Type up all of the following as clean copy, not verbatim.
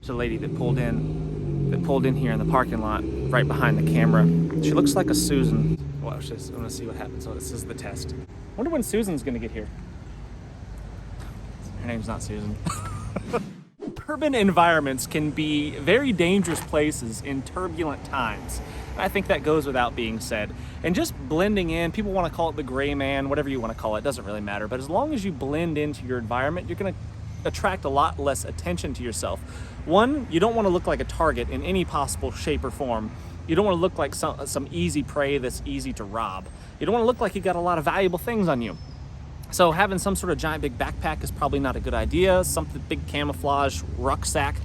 There's a lady that pulled in here in the parking lot right behind the camera. She looks like a Susan. Watch this. I'm gonna see what happens. So this is the test. Wonder when Susan's gonna get here. Her name's not Susan. Urban environments can be very dangerous places in turbulent times. I think that goes without being said. And just blending in, people want to call it the gray man, whatever you want to call it, doesn't really matter. But as long as you blend into your environment, you're going to attract a lot less attention to yourself. One, you don't want to look like a target in any possible shape or form. You don't want to look like some easy prey that's easy to rob. You don't want to look like you got a lot of valuable things on you. So having some sort of giant big backpack is probably not a good idea. Something big camouflage rucksack,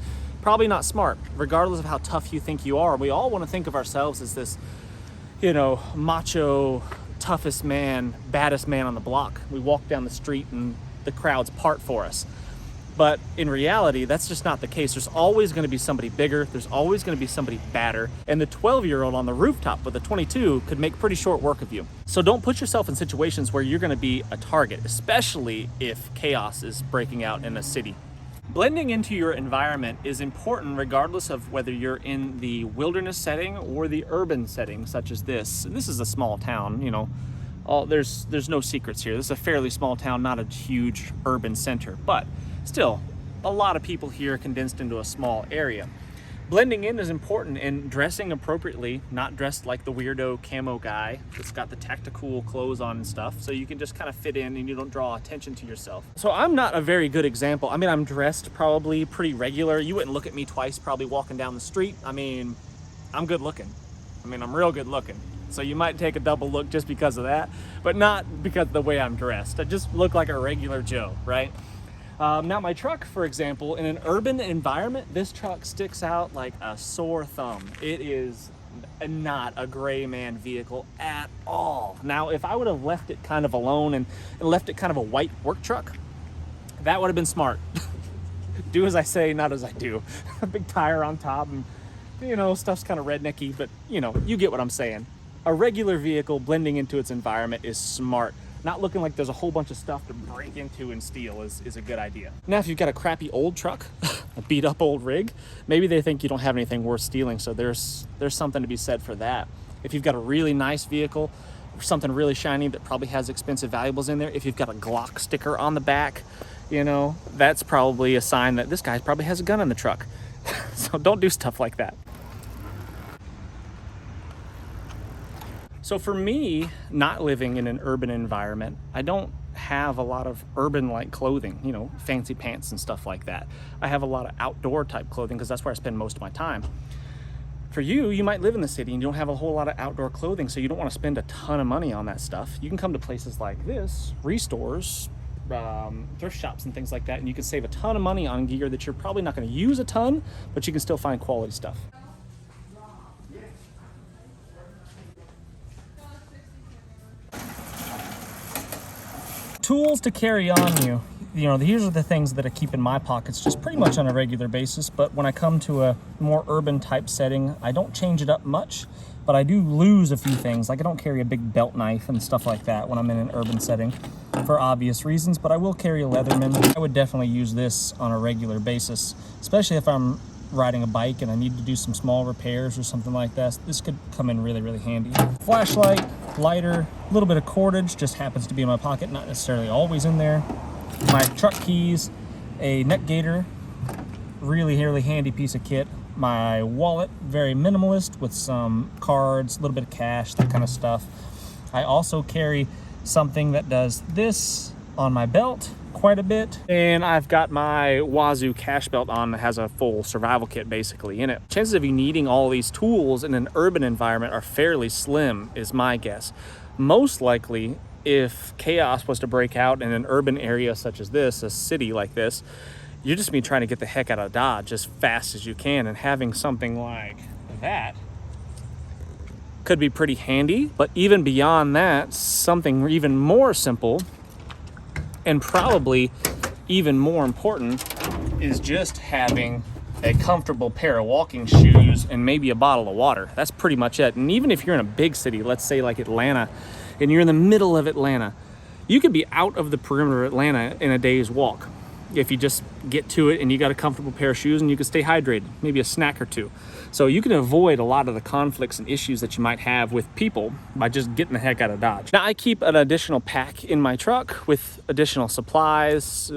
probably not smart, regardless of how tough you think you are. We all want to think of ourselves as this, you know, macho, toughest man, baddest man on the block. We walk down the street and the crowds part for us. But in reality, that's just not the case. There's always going to be somebody bigger. There's always going to be somebody badder. And the 12-year-old on the rooftop with a 22 could make pretty short work of you. So don't put yourself in situations where you're going to be a target, especially if chaos is breaking out in a city. Blending into your environment is important regardless of whether you're in the wilderness setting or the urban setting, such as this. This is a small town, you know. There's no secrets here. This is a fairly small town, not a huge urban center, but still, a lot of people here condensed into a small area. Blending in is important, and dressing appropriately, not dressed like the weirdo camo guy that's got the tactical clothes on and stuff, so you can just kind of fit in and you don't draw attention to yourself. So I'm not a very good example. I mean, I'm dressed probably pretty regular. You wouldn't look at me twice probably walking down the street. I mean, I'm good looking. I mean, I'm real good looking. So you might take a double look just because of that, but not because of the way I'm dressed. I just look like a regular Joe, right? Now my truck, for example, in an urban environment, this truck sticks out like a sore thumb. It is not a gray man vehicle at all. Now, if I would have left it kind of alone and left it kind of a white work truck, that would have been smart. Do as I say, not as I do. A big tire on top and, you know, stuff's kind of rednecky, but, you know, you get what I'm saying. A regular vehicle blending into its environment is smart. Not looking like there's a whole bunch of stuff to break into and steal is a good idea. Now, if you've got a crappy old truck, a beat up old rig, maybe they think you don't have anything worth stealing, so there's something to be said for that. If you've got a really nice vehicle, something really shiny that probably has expensive valuables in there, if you've got a Glock sticker on the back, you know, that's probably a sign that this guy probably has a gun in the truck. So don't do stuff like that. So for me, not living in an urban environment, I don't have a lot of urban-like clothing, you know, fancy pants and stuff like that. I have a lot of outdoor type clothing because that's where I spend most of my time. For you, you might live in the city and you don't have a whole lot of outdoor clothing, so you don't want to spend a ton of money on that stuff. You can come to places like this, restores, thrift shops and things like that, and you can save a ton of money on gear that you're probably not going to use a ton, but you can still find quality stuff. Tools to carry on you. You know, these are the things that I keep in my pockets just pretty much on a regular basis, but when I come to a more urban type setting, I don't change it up much, but I do lose a few things. Like I don't carry a big belt knife and stuff like that when I'm in an urban setting for obvious reasons, but I will carry a Leatherman. I would definitely use this on a regular basis, especially if I'm riding a bike and I need to do some small repairs or something like that. This could come in really, really handy. Flashlight, lighter, a little bit of cordage, just happens to be in my pocket, not necessarily always in there. My truck keys, a neck gaiter, really, really handy piece of kit. My wallet, very minimalist with some cards, a little bit of cash, that kind of stuff. I also carry something that does this on my belt quite a bit, and I've got my Wazoo cash belt on that has a full survival kit basically in it. Chances of you needing all these tools in an urban environment are fairly slim, is my guess. Most likely, if chaos was to break out in an urban area such as this, a city like this, you're just trying to get the heck out of Dodge as fast as you can, and having something like that could be pretty handy. But even beyond that, something even more simple and probably even more important is just having a comfortable pair of walking shoes and maybe a bottle of water. That's pretty much it. And even if you're in a big city, let's say like Atlanta, and you're in the middle of Atlanta, you could be out of the perimeter of Atlanta in a day's walk. if you just get to it and you got a comfortable pair of shoes and you can stay hydrated, maybe a snack or two. So you can avoid a lot of the conflicts and issues that you might have with people by just getting the heck out of Dodge. Now I keep an additional pack in my truck with additional supplies,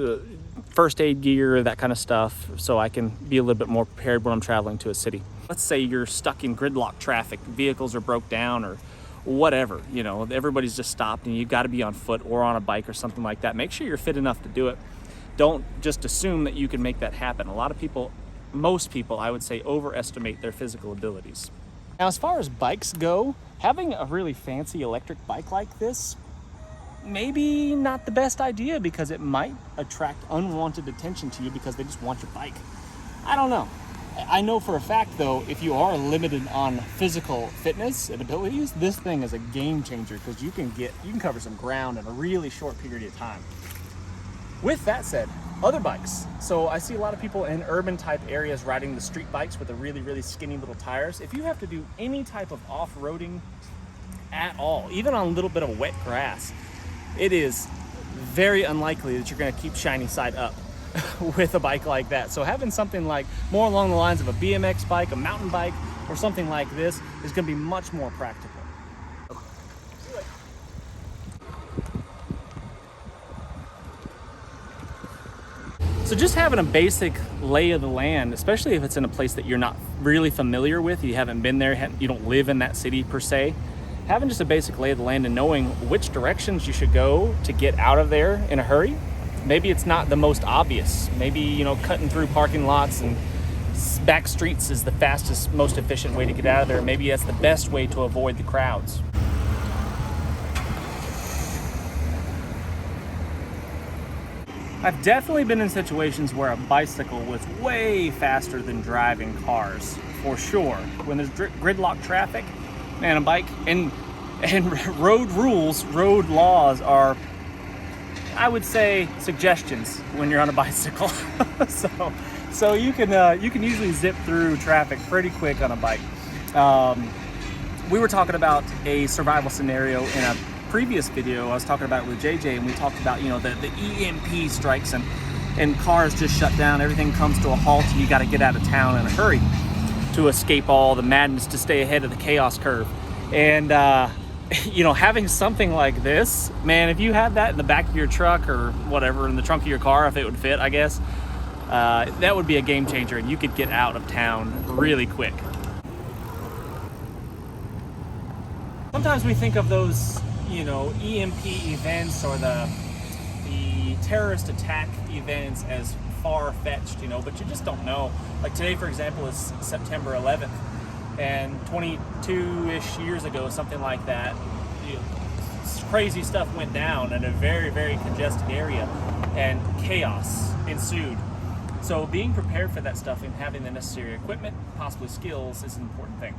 first aid gear, that kind of stuff, so I can be a little bit more prepared when I'm traveling to a city. Let's say you're stuck in gridlock traffic, vehicles are broke down or whatever, you know, everybody's just stopped and you've got to be on foot or on a bike or something like that. Make sure you're fit enough to do it. Don't just assume that you can make that happen. A lot of people, most people, I would say, overestimate their physical abilities. Now, as far as bikes go, having a really fancy electric bike like this, maybe not the best idea because it might attract unwanted attention to you because they just want your bike. I don't know. I know for a fact, though, if you are limited on physical fitness and abilities, this thing is a game changer because you can cover some ground in a really short period of time. With that said, other bikes. So I see a lot of people in urban type areas riding the street bikes with the really, really skinny little tires. If you have to do any type of off-roading at all, even on a little bit of wet grass, it is very unlikely that you're going to keep shiny side up with a bike like that. So having something like more along the lines of a BMX bike, a mountain bike, or something like this is going to be much more practical. So just having a basic lay of the land, especially if it's in a place that you're not really familiar with, you haven't been there, you don't live in that city per se, having just a basic lay of the land and knowing which directions you should go to get out of there in a hurry. Maybe it's not the most obvious. Maybe, you know, cutting through parking lots and back streets is the fastest, most efficient way to get out of there. Maybe that's the best way to avoid the crowds. I've definitely been in situations where a bicycle was way faster than driving cars, for sure. When there's gridlock traffic, man, a bike and road rules, road laws are, I would say, suggestions when you're on a bicycle. so you can usually zip through traffic pretty quick on a bike. We were talking about a survival scenario in a previous video. I was talking about it with JJ, and we talked about, you know, the EMP strikes and cars just shut down. Everything comes to a halt, and you got to get out of town in a hurry to escape all the madness, to stay ahead of the chaos curve. And you know, having something like this, man, if you had that in the back of your truck or whatever, in the trunk of your car, if it would fit, I guess, that would be a game changer, and you could get out of town really quick. Sometimes we think of those, you know, EMP events or the terrorist attack events as far-fetched, you know, but you just don't know. Like today, for example, is September 11th, and 22-ish years ago, something like that, you know, crazy stuff went down in a very, very congested area, and chaos ensued. So being prepared for that stuff and having the necessary equipment, possibly skills, is an important thing.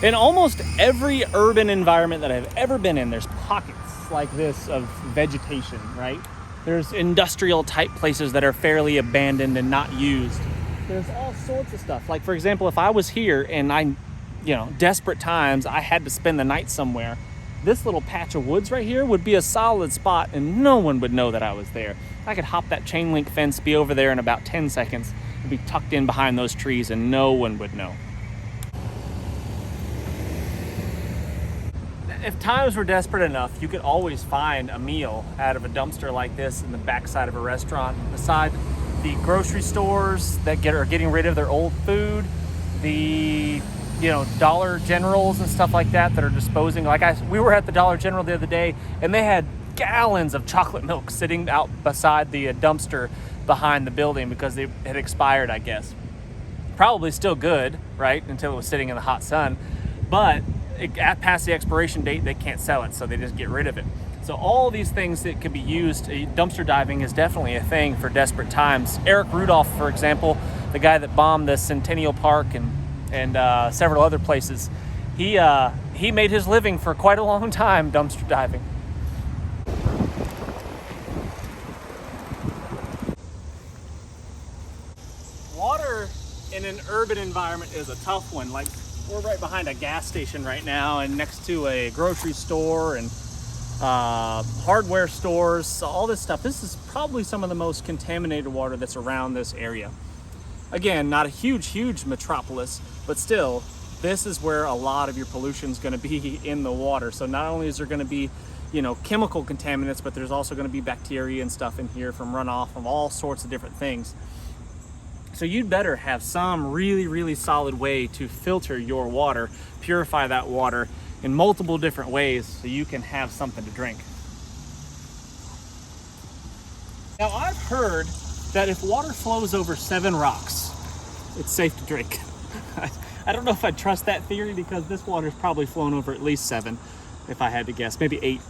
In almost every urban environment that I've ever been in, there's pockets like this of vegetation, right? There's industrial type places that are fairly abandoned and not used. There's all sorts of stuff. Like, for example, if I was here and desperate times, I had to spend the night somewhere, this little patch of woods right here would be a solid spot and no one would know that I was there. I could hop that chain link fence, be over there in about 10 seconds, and be tucked in behind those trees and no one would know. If times were desperate enough, you could always find a meal out of a dumpster like this in the backside of a restaurant, beside the grocery stores that are getting rid of their old food, the Dollar Generals and stuff like that are disposing. We were at the Dollar General the other day, and they had gallons of chocolate milk sitting out beside the dumpster behind the building because they had expired, I guess. Probably still good, right, until it was sitting in the hot sun, but past the expiration date, they can't sell it, so they just get rid of it. So all these things that could be used, dumpster diving is definitely a thing for desperate times. Eric Rudolph, for example, the guy that bombed the Centennial Park and several other places, he made his living for quite a long time dumpster diving. Water in an urban environment is a tough one. Like, we're right behind a gas station right now and next to a grocery store, and hardware stores, all this stuff. This is probably some of the most contaminated water that's around this area. Again, not a huge metropolis, but still, this is where a lot of your pollution is going to be in the water. So not only is there going to be, chemical contaminants, but there's also going to be bacteria and stuff in here from runoff from all sorts of different things. So you'd better have some really solid way to filter your water, purify that water in multiple different ways so you can have something to drink. Now, I've heard that if water flows over 7 rocks, it's safe to drink. I don't know if I'd trust that theory, because this water's probably flown over at least 7, if I had to guess, maybe 8.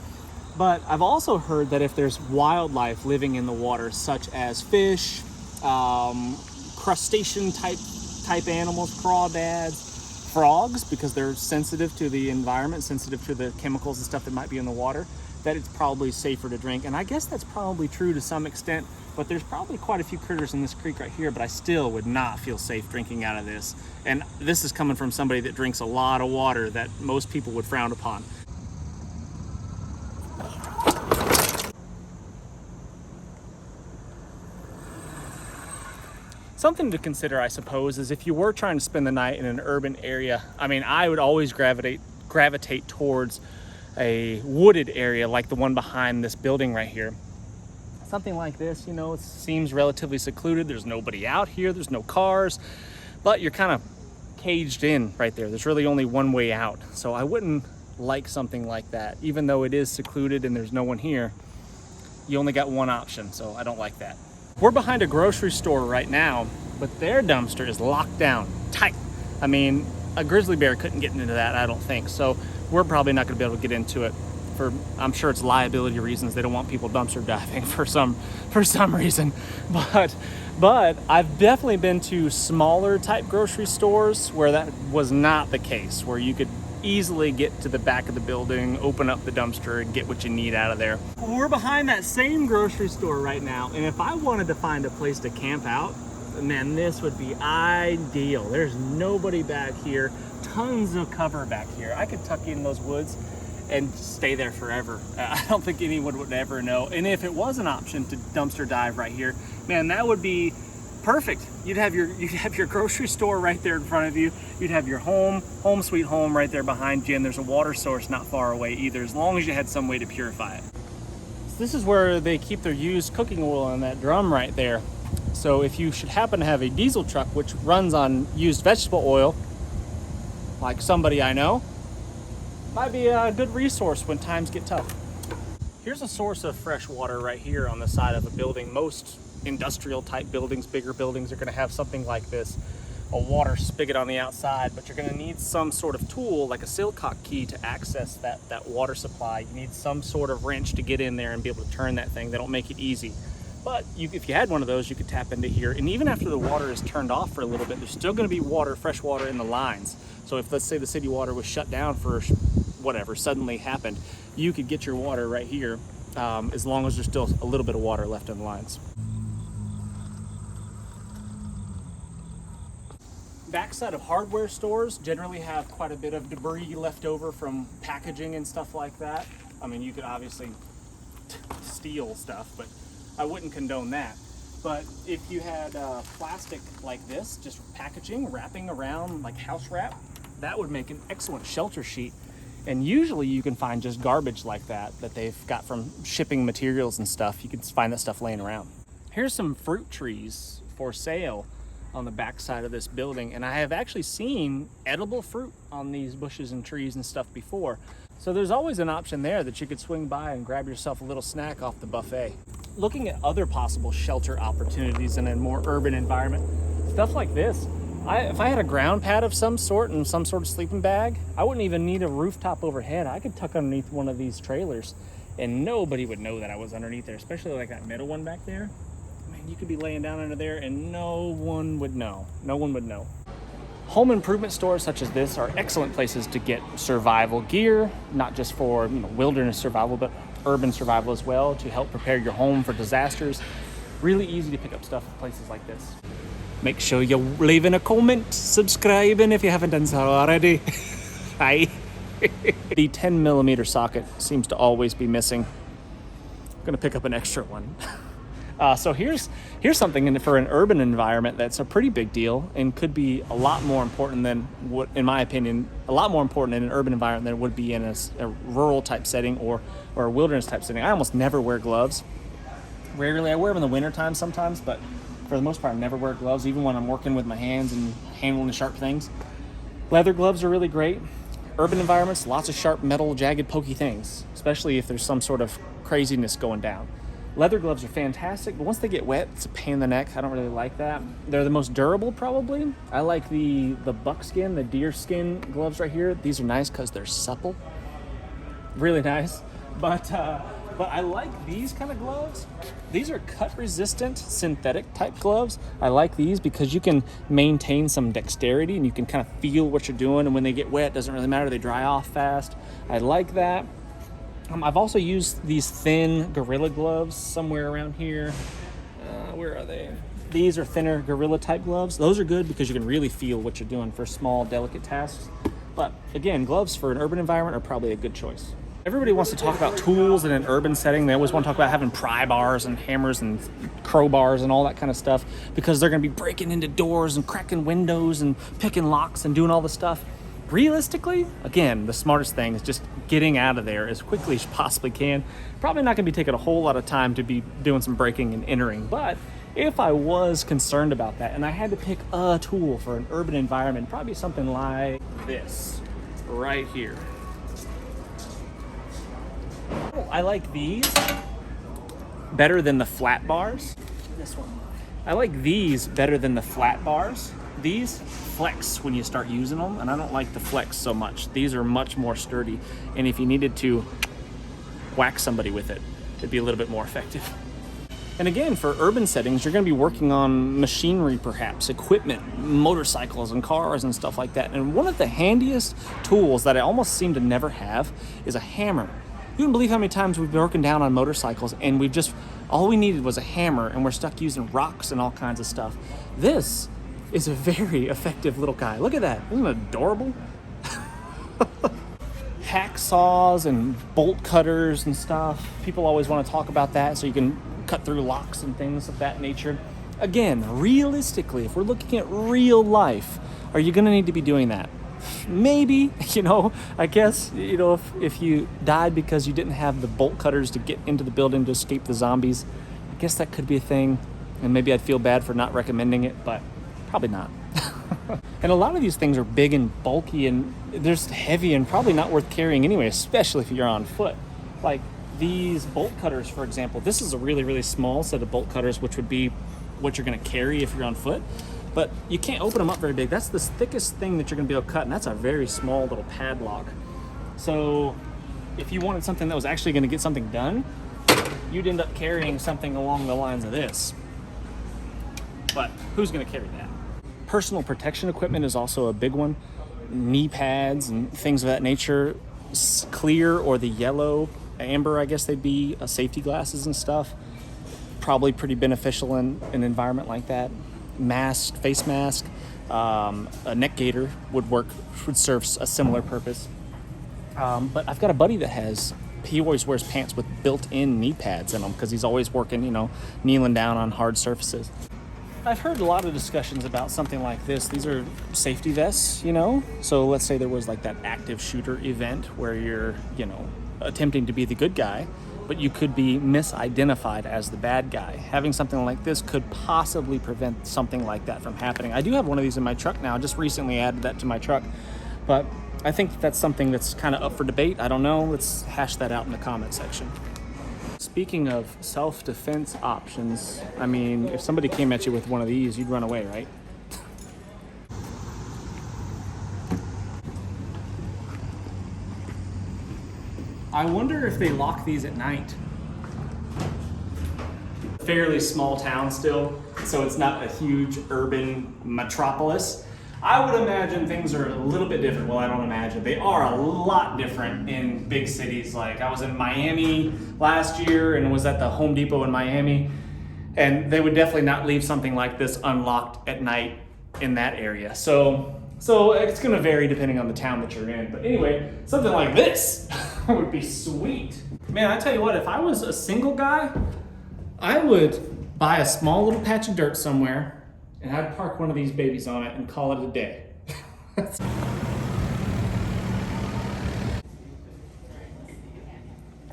But I've also heard that if there's wildlife living in the water, such as fish, crustacean type animals, crawdads, frogs, because they're sensitive to the environment, sensitive to the chemicals and stuff that might be in the water, that it's probably safer to drink. And I guess that's probably true to some extent, but there's probably quite a few critters in this creek right here, but I still would not feel safe drinking out of this. And this is coming from somebody that drinks a lot of water that most people would frown upon. Something to consider, I suppose, is if you were trying to spend the night in an urban area, I would always gravitate towards a wooded area like the one behind this building right here. Something like this, it seems relatively secluded. There's nobody out here, there's no cars, but you're kind of caged in right there. There's really only one way out. So I wouldn't like something like that. Even though it is secluded and there's no one here, you only got one option, so I don't like that. We're behind a grocery store right now, but their dumpster is locked down tight. A grizzly bear couldn't get into that, I don't think. So we're probably not going to be able to get into it. I'm sure it's liability reasons. They don't want people dumpster diving for some reason. But I've definitely been to smaller type grocery stores where that was not the case, where you could easily get to the back of the building, open up the dumpster, and get what you need out of there. We're behind that same grocery store right now, and if I wanted to find a place to camp out, man, this would be ideal. There's nobody back here, tons of cover back here. I could tuck in those woods and stay there forever. I don't think anyone would ever know. And if it was an option to dumpster dive right here, man, that would be perfect. You'd have your grocery store right there in front of you. You'd have your home sweet home right there behind you, and there's a water source not far away either, as long as you had some way to purify it. So this is where they keep their used cooking oil in that drum right there. So if you should happen to have a diesel truck which runs on used vegetable oil, like somebody I know, might be a good resource when times get tough. Here's a source of fresh water right here on the side of a building. Most industrial type buildings, bigger buildings, are going to have something like this, a water spigot on the outside, but you're going to need some sort of tool like a Silcock key to access that water supply. You need some sort of wrench to get in there and be able to turn that thing. They don't make it easy. But if you had one of those, you could tap into here. And even after the water is turned off for a little bit, there's still going to be water, fresh water in the lines. So if, let's say, the city water was shut down for whatever suddenly happened, you could get your water right here, as long as there's still a little bit of water left in the lines. Backside of hardware stores generally have quite a bit of debris left over from packaging and stuff like that. You could obviously steal stuff, but I wouldn't condone that. But if you had plastic like this, just packaging, wrapping around like house wrap, that would make an excellent shelter sheet. And usually you can find just garbage like that they've got from shipping materials and stuff. You can find that stuff laying around. Here's some fruit trees for sale on the back side of this building, and I have actually seen edible fruit on these bushes and trees and stuff before. So there's always an option there that you could swing by and grab yourself a little snack off the buffet. Looking at other possible shelter opportunities in a more urban environment, stuff like this. If I had a ground pad of some sort and some sort of sleeping bag, I wouldn't even need a rooftop overhead. I could tuck underneath one of these trailers and nobody would know that I was underneath there, especially like that middle one back there. Man, you could be laying down under there and no one would know. No one would know. Home improvement stores such as this are excellent places to get survival gear, not just for wilderness survival, but urban survival as well, to help prepare your home for disasters. Really easy to pick up stuff at places like this. Make sure you leave in a comment, subscribing if you haven't done so already. Bye. The 10mm socket seems to always be missing. I'm gonna pick up an extra one. So here's something for an urban environment that's a pretty big deal and could be a lot more important than what, in my opinion, a lot more important in an urban environment than it would be in a rural type setting or a wilderness type setting. I almost never wear gloves. Rarely, I wear them in the wintertime sometimes, but for the most part, I never wear gloves, even when I'm working with my hands and handling sharp things. Leather gloves are really great. Urban environments, lots of sharp metal, jagged, pokey things, especially if there's some sort of craziness going down. Leather gloves are fantastic, but once they get wet, it's a pain in the neck. I don't really like that. They're the most durable, probably. I like the buckskin, the deer skin gloves right here. These are nice because they're supple. Really nice. But I like these kind of gloves. These are cut-resistant, synthetic type gloves. I like these because you can maintain some dexterity and you can kind of feel what you're doing. And when they get wet, it doesn't really matter. They dry off fast. I like that. I've also used these thin Gorilla gloves somewhere around here. Where are they? These are thinner Gorilla type gloves. Those are good because you can really feel what you're doing for small, delicate tasks. But again, gloves for an urban environment are probably a good choice. Everybody wants to talk about tools in an urban setting. They always want to talk about having pry bars and hammers and crowbars and all that kind of stuff because they're going to be breaking into doors and cracking windows and picking locks and doing all the stuff. Realistically, again, the smartest thing is just getting out of there as quickly as you possibly can. Probably not going to be taking a whole lot of time to be doing some breaking and entering, but if I was concerned about that and I had to pick a tool for an urban environment, probably something like this right here. I like these better than the flat bars. This one. I like these better than the flat bars. These flex when you start using them, and I don't like the flex so much. These are much more sturdy, and if you needed to whack somebody with it, it'd be a little bit more effective. And again, for urban settings, you're going to be working on machinery, perhaps, equipment, motorcycles and cars and stuff like that. And one of the handiest tools that I almost seem to never have is a hammer. You wouldn't believe how many times we've been working down on motorcycles and all we needed was a hammer and we're stuck using rocks and all kinds of stuff. This is a very effective little guy. Look at that. Isn't it adorable? Hacksaws and bolt cutters and stuff. People always want to talk about that so you can cut through locks and things of that nature. Again, realistically, if we're looking at real life, are you going to need to be doing that? Maybe, I guess, if you died because you didn't have the bolt cutters to get into the building to escape the zombies, I guess that could be a thing. And maybe I'd feel bad for not recommending it, but probably not. And a lot of these things are big and bulky and they're just heavy and probably not worth carrying anyway, especially if you're on foot. Like these bolt cutters, for example, this is a really, really small set of bolt cutters, which would be what you're going to carry if you're on foot. But you can't open them up very big. That's the thickest thing that you're going to be able to cut, and that's a very small little padlock. So if you wanted something that was actually going to get something done, you'd end up carrying something along the lines of this. But who's going to carry that? Personal protection equipment is also a big one. Knee pads and things of that nature. Clear or the yellow, amber, I guess they'd be, safety glasses and stuff. Probably pretty beneficial in an environment like that. Mask, face mask, a neck gaiter would serve a similar purpose. But I've got a buddy that he always wears pants with built-in knee pads in them because he's always working, kneeling down on hard surfaces. I've heard a lot of discussions about something like this. These are safety vests, So let's say there was like that active shooter event where you're, attempting to be the good guy, but you could be misidentified as the bad guy. Having something like this could possibly prevent something like that from happening. I do have one of these in my truck now. Just recently added that to my truck, but I think that's something that's kind of up for debate. I don't know. Let's hash that out in the comment section. Speaking of self-defense options, if somebody came at you with one of these, you'd run away, right? I wonder if they lock these at night. Fairly small town still, so it's not a huge urban metropolis. I would imagine things are a little bit different. Well, I don't imagine. They are a lot different in big cities. Like I was in Miami last year and was at the Home Depot in Miami, and they would definitely not leave something like this unlocked at night in that area. So So it's gonna vary depending on the town that you're in. But anyway, something like this would be sweet. Man, I tell you what, if I was a single guy, I would buy a small little patch of dirt somewhere and I'd park one of these babies on it and call it a day.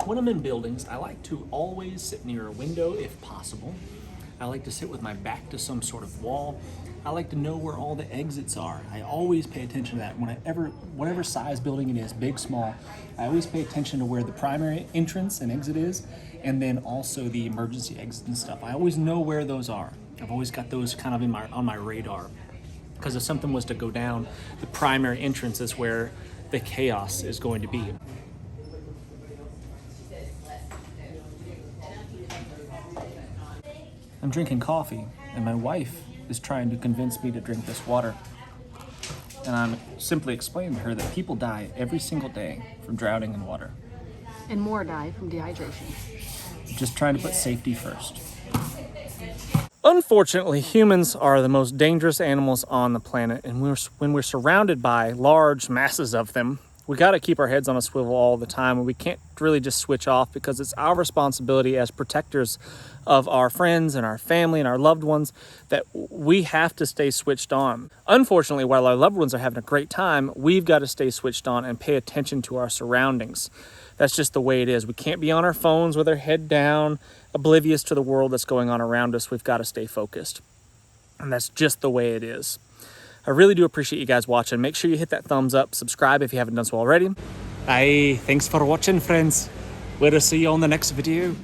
When I'm in buildings, I like to always sit near a window if possible. I like to sit with my back to some sort of wall. I like to know where all the exits are. I always pay attention to that. Whatever size building it is, big, small, I always pay attention to where the primary entrance and exit is, and then also the emergency exit and stuff. I always know where those are. I've always got those kind of on my radar. Because if something was to go down, the primary entrance is where the chaos is going to be. I'm drinking coffee, and my wife is trying to convince me to drink this water. And I'm simply explaining to her that people die every single day from drowning in water. And more die from dehydration. Just trying to put safety first. Unfortunately, humans are the most dangerous animals on the planet, and when we're surrounded by large masses of them, we got to keep our heads on a swivel all the time, and we can't really just switch off because it's our responsibility as protectors of our friends and our family and our loved ones that we have to stay switched on. Unfortunately, while our loved ones are having a great time, we've got to stay switched on and pay attention to our surroundings. That's just the way it is. We can't be on our phones with our head down, oblivious to the world that's going on around us. We've got to stay focused. And that's just the way it is. I really do appreciate you guys watching. Make sure you hit that thumbs up, subscribe if you haven't done so already. Thanks for watching, friends. We'll see you on the next video.